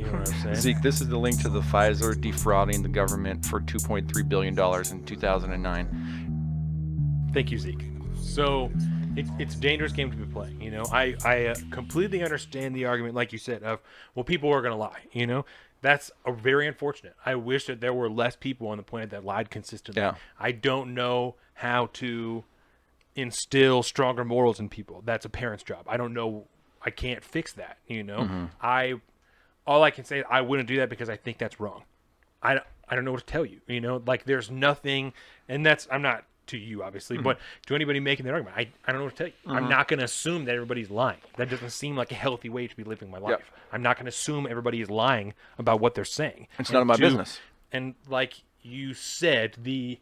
You know what I'm saying? Zeke, this is the link to the Pfizer defrauding the government for $2.3 billion in 2009. Thank you, Zeke. So it's a dangerous game to be playing. I completely understand the argument, like you said, of, well, people are going to lie. That's very unfortunate. I wish that there were less people on the planet that lied consistently. Yeah. I don't know how to instill stronger morals in people. That's a parent's job. I don't know. I can't fix that. All I can say is I wouldn't do that because I think that's wrong. I don't know what to tell you. Like there's nothing, and I'm not to you obviously, but to anybody making that argument, I don't know what to tell you. I'm not going to assume that everybody's lying. That doesn't seem like a healthy way to be living my life. Yep. I'm not going to assume everybody is lying about what they're saying. It's none of my business. And like you said, the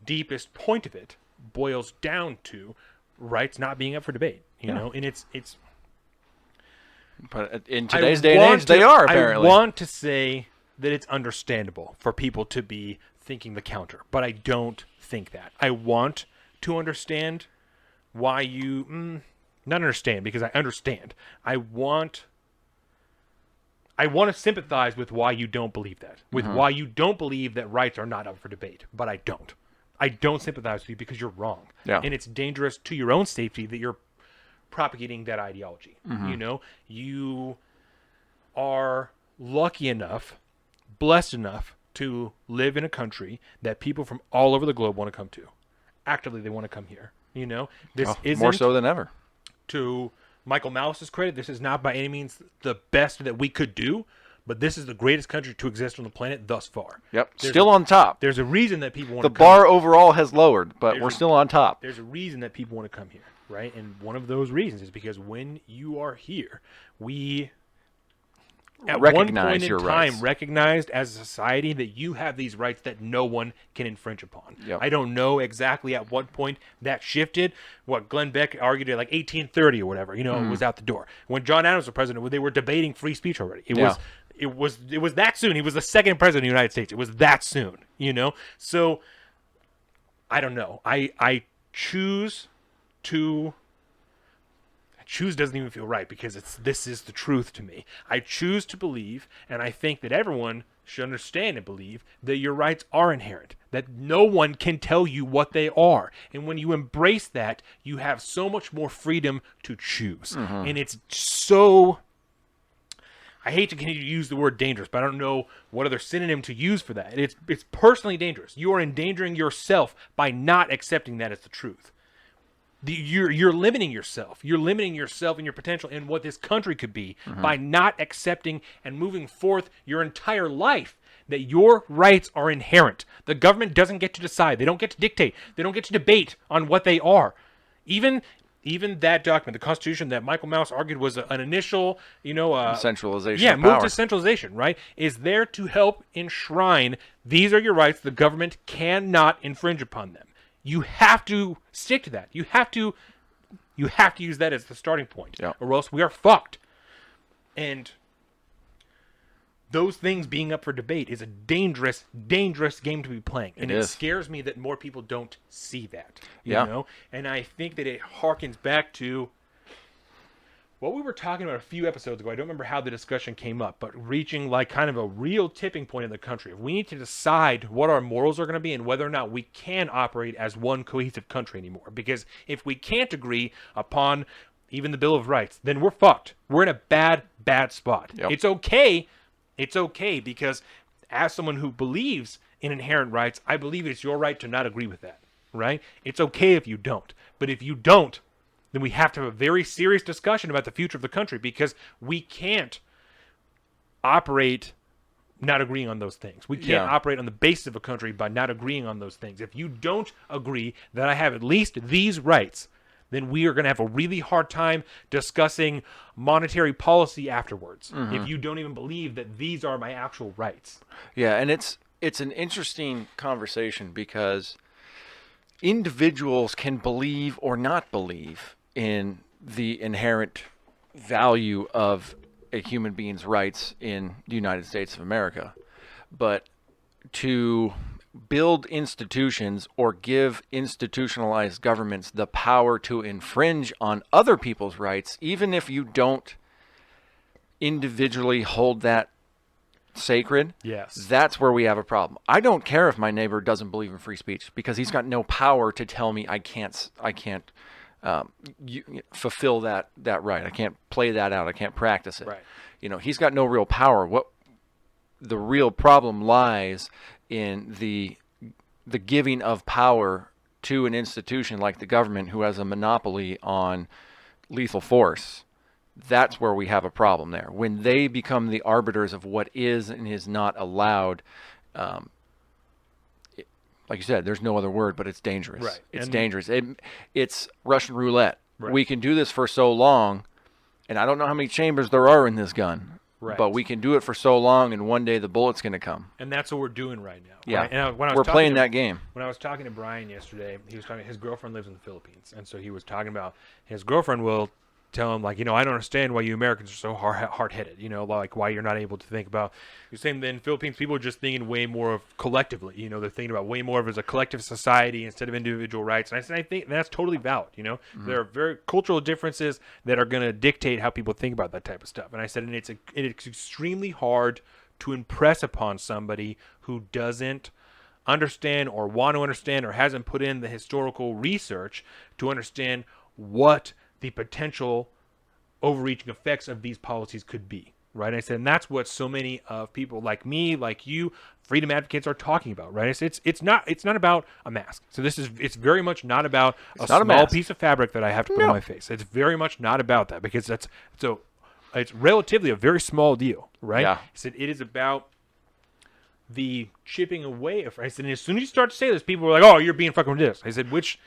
deepest point of it boils down to rights not being up for debate. You know, and it's. But in today's day and age, they are apparently. I want to say that it's understandable for people to be thinking the counter, but I don't think that. I want to understand why you not understand, because I understand. I want to sympathize with why you don't believe that, with why you don't believe that rights are not up for debate, but I don't. I don't sympathize with you because you're wrong. Yeah. And it's dangerous to your own safety that you're propagating that ideology. You are lucky enough, blessed enough to live in a country that people from all over the globe want to come to. Actively, they want to come here. This isn't more so than ever. To Michael Malice's credit, this is not by any means the best that we could do, but this is the greatest country to exist on the planet thus far. Yep, still on top. There's a reason that people want to come. The bar overall has lowered, but we're still on top. There's a reason that people want to come here, right? And one of those reasons is because when you are here, we at one point in time recognized as a society that you have these rights that no one can infringe upon. Yep. I don't know exactly at what point that shifted. What Glenn Beck argued at like 1830 or whatever, it was out the door. When John Adams was president, they were debating free speech already. It was that soon. He was the second president of the United States. It was that soon, So I don't know. I choose doesn't even feel right because this is the truth to me. I choose to believe, and I think that everyone should understand and believe that your rights are inherent, that no one can tell you what they are. And when you embrace that, you have so much more freedom to choose. And it's so, I hate to continue to use the word dangerous, but I don't know what other synonym to use for that. It's personally dangerous. You are endangering yourself by not accepting that as the truth. You're limiting yourself. You're limiting yourself and your potential and what this country could be by not accepting and moving forth your entire life that your rights are inherent. The government doesn't get to decide. They don't get to dictate. They don't get to debate on what they are. Even that document, the Constitution that Michael Mouse argued was an initial, centralization. Yeah, of move power. to centralization, right? Is there to help enshrine these are your rights. The government cannot infringe upon them. You have to stick to that. You have to use that as the starting point, or else we are fucked. And those things being up for debate is a dangerous, dangerous game to be playing. And it scares me that more people don't see that. You know? And I think that it harkens back to what we were talking about a few episodes ago. I don't remember how the discussion came up, but reaching like kind of a real tipping point in the country. We need to decide what our morals are going to be and whether or not we can operate as one cohesive country anymore. Because if we can't agree upon even the Bill of Rights, then we're fucked. We're in a bad, bad spot. Yep. It's okay. It's okay because as someone who believes in inherent rights, I believe it's your right to not agree with that, right? It's okay if you don't. But if you don't, then we have to have a very serious discussion about the future of the country because we can't operate not agreeing on those things. We can't operate on the basis of a country by not agreeing on those things. If you don't agree that I have at least these rights, then we are going to have a really hard time discussing monetary policy afterwards. If you don't even believe that these are my actual rights. Yeah, and it's an interesting conversation because individuals can believe or not believe in the inherent value of a human being's rights in the United States of America. But to build institutions or give institutionalized governments the power to infringe on other people's rights, even if you don't individually hold that sacred, Yes. that's where we have a problem. I don't care if my neighbor doesn't believe in free speech because he's got no power to tell me I can't fulfill that right. I can't play that out. I can't practice it. Right. He's got no real power. What the real problem lies in the giving of power to an institution like the government who has a monopoly on lethal force. That's where we have a problem there. When they become the arbiters of what is and is not allowed, like you said, there's no other word, but it's dangerous. Right. It's dangerous. It's Russian roulette. Right. We can do this for so long, and I don't know how many chambers there are in this gun, Right. but we can do it for so long, and one day the bullet's going to come. And that's what we're doing right now. Yeah, right? And when I was we're talking playing to- that game. When I was talking to Brian yesterday, he was talking. His girlfriend lives in the Philippines, and so he was talking about his girlfriend will tell him, like, I don't understand why you Americans are so hard-headed, like why you're not able to think about. You're saying that in Philippines, people are just thinking way more of collectively, they're thinking about way more of as a collective society instead of individual rights. And I said, I think that's totally valid, There are very cultural differences that are going to dictate how people think about that type of stuff. And I said, and it's extremely hard to impress upon somebody who doesn't understand or want to understand or hasn't put in the historical research to understand what the potential overreaching effects of these policies could be, right? I said, and that's what so many of people like me, like you, freedom advocates are talking about, right? I said, it's not about a mask. So it's very much not about a small piece of fabric that I have to put on my face. It's very much not about that because it's relatively a very small deal, right? Yeah. I said, it is about the chipping away of. I said, and as soon as you start to say this, people were like, "Oh, you're being fucking ridiculous." I said, which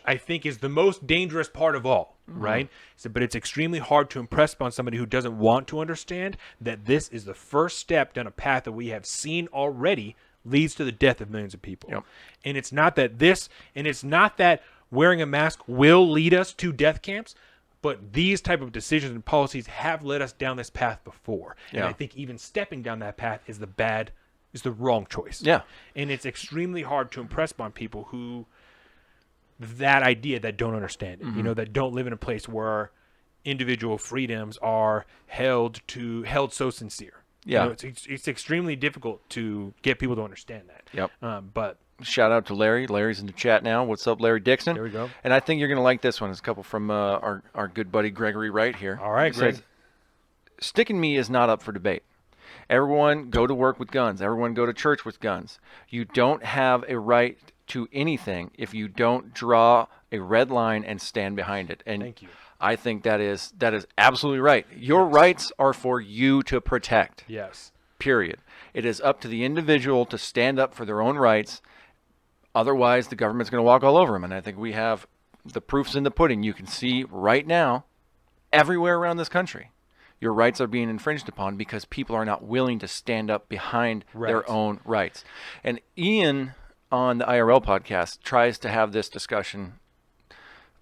I think is the most dangerous part of all, right? I said, but it's extremely hard to impress upon somebody who doesn't want to understand that this is the first step down a path that we have seen already leads to the death of millions of people. Yep. And it's not that wearing a mask will lead us to death camps, but these type of decisions and policies have led us down this path before. Yeah. And I think even stepping down that path is the wrong choice. Yeah. And it's extremely hard to impress upon people who that idea that don't understand it, that don't live in a place where individual freedoms are held so sincere. Yeah. It's extremely difficult to get people to understand that. Yep. But shout out to Larry. Larry's in the chat now. What's up, Larry Dixon? There we go. And I think you're going to like this one. It's a couple from our good buddy Gregory Wright here. All right, He Greg. says, sticking me is not up for debate. Everyone go to work with guns. Everyone go to church with guns. You don't have a right to anything if you don't draw a red line and stand behind it. And Thank you. I think that is absolutely right. Your rights are for you to protect. Yes. Period. It is up to the individual to stand up for their own rights. Otherwise, the government's going to walk all over them. And I think we have the proofs in the pudding. You can see right now, everywhere around this country, your rights are being infringed upon because people are not willing to stand up behind their own rights. And Ian on the IRL podcast tries to have this discussion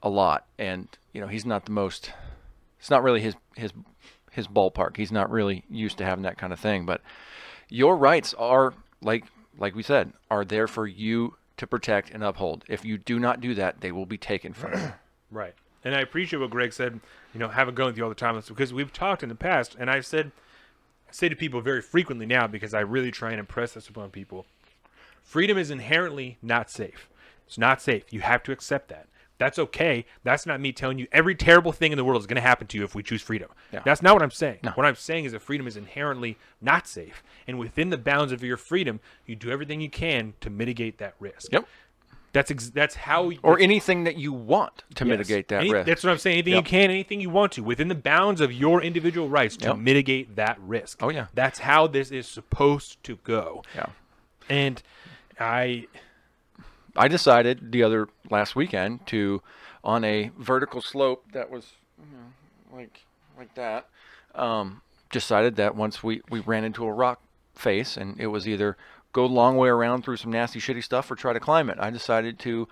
a lot. And, he's not it's not really his ballpark. He's not really used to having that kind of thing. But your rights are, like we said, are there for you to protect and uphold. If you do not do that, they will be taken from you. Right. And I appreciate what Greg said, have it going with you all the time. Because we've talked in the past, and I say to people very frequently now, because I really try and impress this upon people, freedom is inherently not safe. It's not safe. You have to accept that. That's okay. That's not me telling you every terrible thing in the world is going to happen to you if we choose freedom. Yeah. That's not what I'm saying. No. What I'm saying is that freedom is inherently not safe. And within the bounds of your freedom, you do everything you can to mitigate that risk. Yep. That's how... Or anything that you want to mitigate that risk. That's what I'm saying. Anything you can, anything you want to, within the bounds of your individual rights to mitigate that risk. Oh, yeah. That's how this is supposed to go. Yeah. And I decided last weekend to, on a vertical slope that was like that, decided that once we ran into a rock face and it was either go the long way around through some nasty shitty stuff or try to climb it, I decided to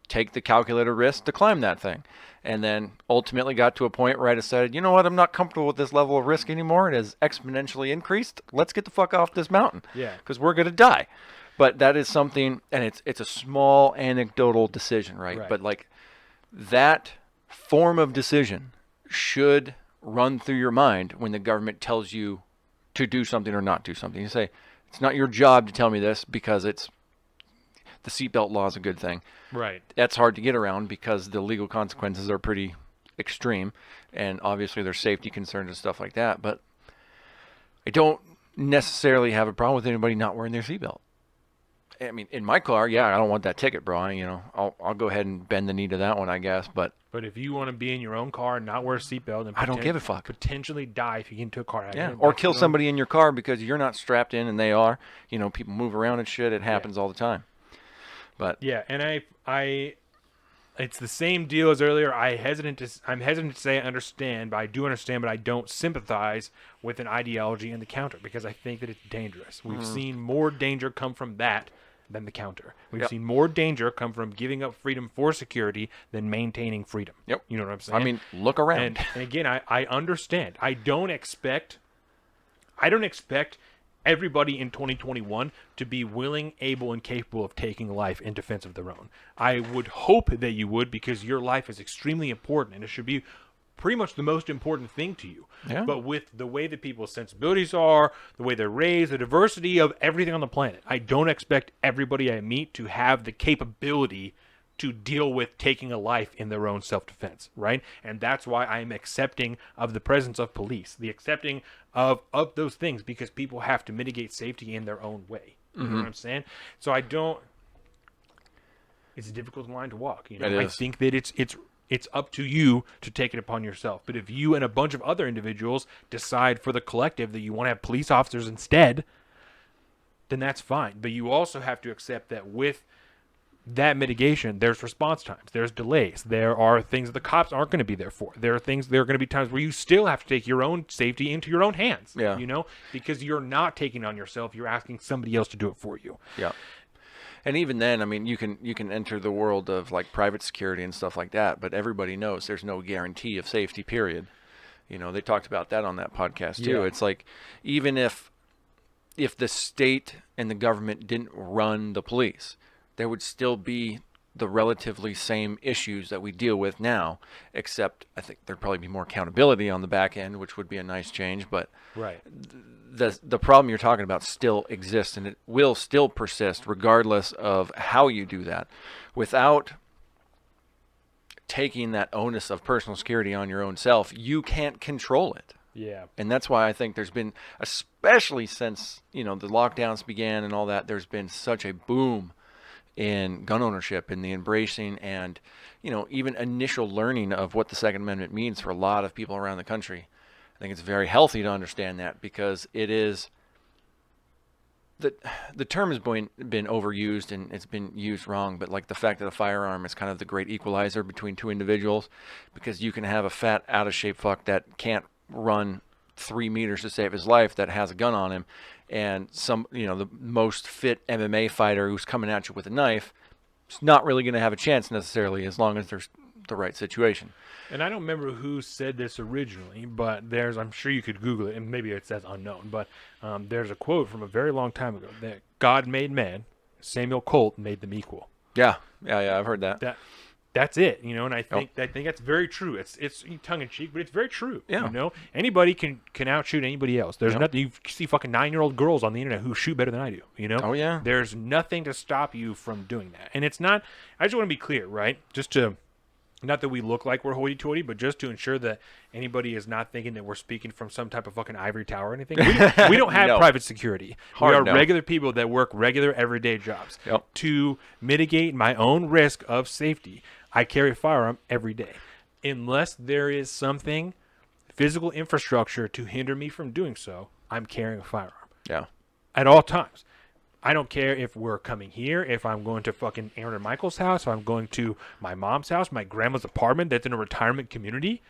take the calculated risk to climb that thing. And then ultimately got to a point where I decided, you know what, I'm not comfortable with this level of risk anymore. It has exponentially increased. Let's get the fuck off this mountain. Yeah. Because we're going to die. But that is something, and it's a small anecdotal decision, right? But like that form of decision should run through your mind when the government tells you to do something or not do something. You say, it's not your job to tell me this because the seatbelt law is a good thing. Right. That's hard to get around because the legal consequences are pretty extreme, and obviously there's safety concerns and stuff like that. But I don't necessarily have a problem with anybody not wearing their seatbelt. I mean, in my car, yeah, I don't want that ticket, bro. I'll go ahead and bend the knee to that one, I guess. But if you want to be in your own car and not wear a seatbelt, and I don't give a fuck. Potentially die if you get into a car accident. Or kill somebody in your car because you're not strapped in and they are. People move around and shit. It happens all the time. But yeah, and I it's the same deal as earlier. I'm hesitant to say I understand, but I do understand, but I don't sympathize with an ideology in the counter because I think that it's dangerous. We've seen more danger come from that than the counter. We've seen more danger come from giving up freedom for security than maintaining freedom. Yep. You know what I'm saying? I mean, look around. And again, I understand. I don't expect everybody in 2021 to be willing, able, and capable of taking life in defense of their own. I would hope that you would, because your life is extremely important and it should be pretty much the most important thing to you. Yeah. But with the way that people's sensibilities are, the way they're raised, the diversity of everything on the planet, I don't expect everybody I meet to have the capability to deal with taking a life in their own self-defense, right? And that's why I'm accepting of the presence of police, the accepting of those things, because people have to mitigate safety in their own way. You know what I'm saying? So it's a difficult line to walk. I think that it's up to you to take it upon yourself. But if you and a bunch of other individuals decide for the collective that you want to have police officers instead, then that's fine. But you also have to accept that with that mitigation, there's response times, there's delays, there are things that the cops aren't going to be there for. There are going to be times where you still have to take your own safety into your own hands. Yeah. Because you're not taking it on yourself, you're asking somebody else to do it for you. Yeah. And even then, I mean, you can enter the world of like private security and stuff like that, but everybody knows there's no guarantee of safety, period. They talked about that on that podcast too. Yeah. It's like, even if the state and the government didn't run the police, there would still be the relatively same issues that we deal with now, except I think there'd probably be more accountability on the back end, which would be a nice change. But right. The problem you're talking about still exists, and it will still persist regardless of how you do that, without taking that onus of personal security on your own self. You can't control it. Yeah. And that's why I think there's been, especially since the lockdowns began and all that, there's been such a boom in gun ownership and the embracing and even initial learning of what the Second Amendment means for a lot of people around the country. I think it's very healthy to understand that, because it is the term has been overused and it's been used wrong, but like the fact that a firearm is kind of the great equalizer between two individuals, because you can have a fat out of shape fuck that can't run 3 meters to save his life that has a gun on him, and the most fit MMA fighter who's coming at you with a knife is not really going to have a chance necessarily, as long as there's the right situation. And I don't remember who said this originally, but I'm sure you could Google it, and maybe it says unknown, but there's a quote from a very long time ago that God made man, Samuel Colt made them equal. Yeah, I've heard that. That's it, and I think that's very true. It's tongue in cheek, but it's very true. Yeah. Anybody can outshoot anybody else. There's nothing. You see fucking 9-year-old girls on the internet who shoot better than I do. Oh yeah. There's nothing to stop you from doing that, and it's not. I just want to be clear, right? Just to. Not that we look like we're hoity-toity, but just to ensure that anybody is not thinking that we're speaking from some type of fucking ivory tower or anything. We don't have No. private security. Hard we are no. regular people that work regular everyday jobs. Yep. To mitigate my own risk of safety, I carry a firearm every day. Unless there is something, physical infrastructure to hinder me from doing so, I'm carrying a firearm. Yeah. At all times. I don't care if we're coming here, if I'm going to fucking Aaron and Michael's house, if I'm going to my mom's house, my grandma's apartment that's in a retirement community,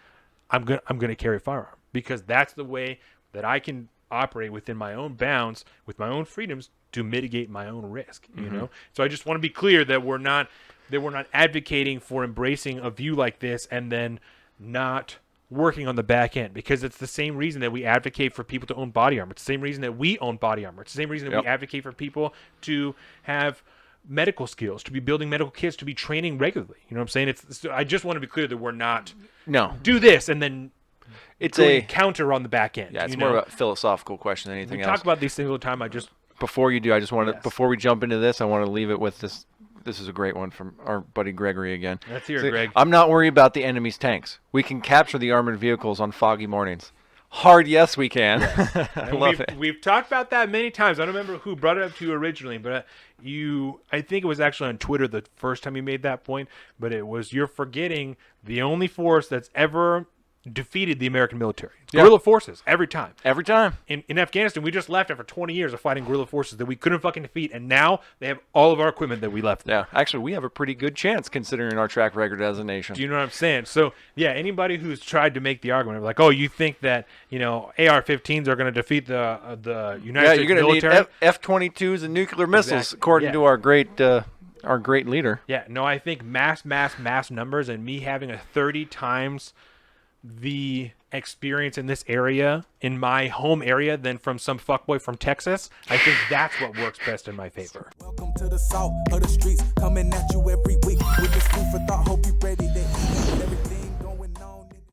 I'm gonna carry a firearm, because that's the way that I can operate within my own bounds, with my own freedoms, to mitigate my own risk. So I just want to be clear that we're not advocating for embracing a view like this and then not working on the back end, because it's the same reason that we advocate for people to own body armor. It's the same reason that we own body armor. It's the same reason that we advocate for people to have medical skills, to be building medical kits, to be training regularly. You know what I'm saying? I just want to be clear that we're not No. do this and then It's going a to counter on the back end. yeah. It's you more know? of a philosophical question than anything We else. talk about these things all the time. Before you do, I just want to Yes. before we jump into this, I want to leave it with this. This is a great one from our buddy Gregory again. Let's hear it, Greg. I'm not worried about the enemy's tanks. We can capture the armored vehicles on foggy mornings. Hard yes, we can. I And love it. We've talked about that many times. I don't remember who brought it up to you originally, but I think it was actually on Twitter the first time you made that point, but it was you're forgetting the only force that's ever defeated the American military. Yeah. Guerrilla forces, every time. Every time. In Afghanistan, we just left after 20 years of fighting guerrilla forces that we couldn't fucking defeat, and now they have all of our equipment that we left them. Yeah, actually, we have a pretty good chance considering our track record as a nation. Do you know what I'm saying? So, yeah, anybody who's tried to make the argument of like, oh, you think that, AR-15s are going to defeat the United States you're going to military? need F-22s and nuclear missiles, Exactly. according Yeah. to our great leader. Yeah, no, I think mass numbers and me having a 30 times the experience in this area, in my home area, than from some fuckboy from Texas, I think that's what works best in my favor. Welcome to the south of the streets, coming at you every week with this food for thought.